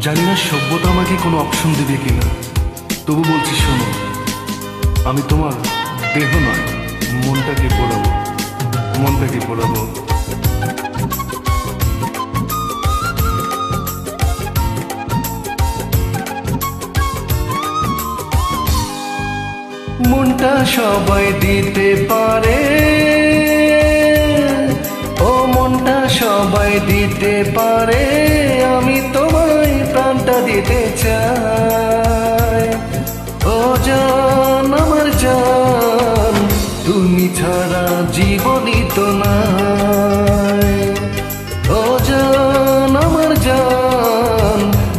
জানি না সভ্যতা আমাকে কোনো অপশন দেবে কিনা, তবু বলছি শোনো, আমি তোমার দেহ নয় মনটাকে পড়াবো, মনটাকে পড়াবো। মনটা সবাই দিতে পারে, ও মনটা সবাই দিতে পারে, আমি তোমায় প্রাণটা দিতে চাই। ও জান আমার জান, তুমি ছাড়া জীবনই তো নাই। ও জান আমার জান,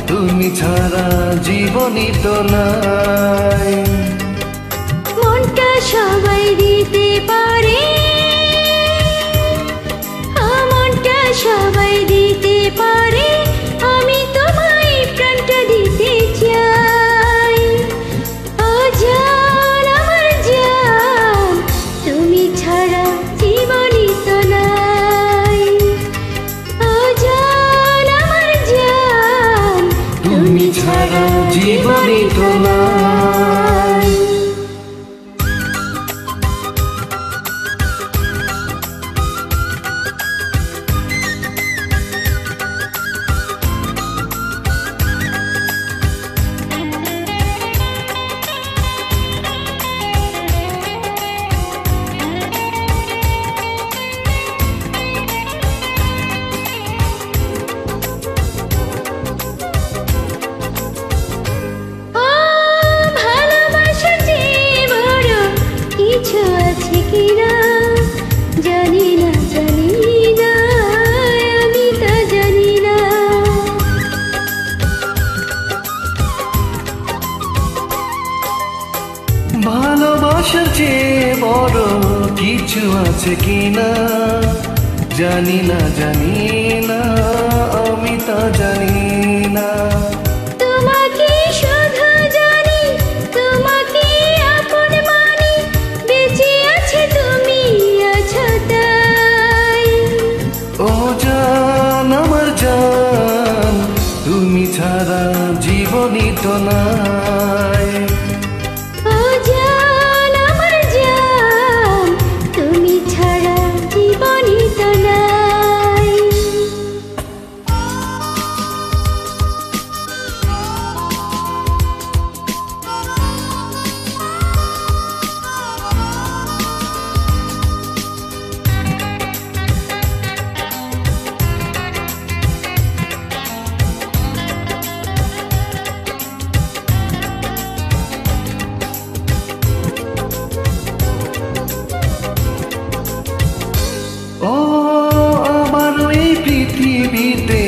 তুমি ছাড়া জীবনই তো নাই। মনটা সবাই দিতে পারে, মনটা সবাই দিতে পারে, আমি তোমায় প্রাণটা দিতে চাই। ও জান আমার জান, তুমি ছাড়া জীবনই তো নাই। ও জান আমার জান, তুমি ছাড়া জীবনই তো নাই। ভালোবাসার চেয়ে বড় কিছু আছে কিনা, জানি না জানি না, আমি তা জানি না। তোমাকে শুধু জানি, তোমাকে আপন মানি, বেঁচে আছে তুমি আছো তাই। ও জান আমার জান, তুমি ছাড়া জীবনই তো নাই। ও জান আমার জান, তুমি ছাড়া জীবনই তো নাই। ও আমার এই পৃথিবীতে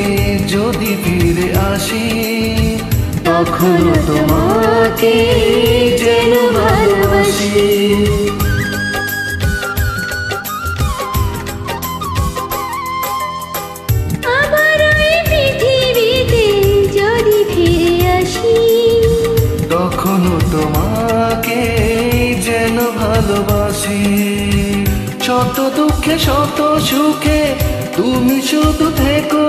যদি ফিরে আসি, তখন তোমাকে যেন ভালোবাসি। আবার এই পৃথিবীতে যদি ফিরে আসি, তখন তোমাকে যেন ভালোবাসি। শত দুঃখে শত সুখে তুমি শুধু থেকো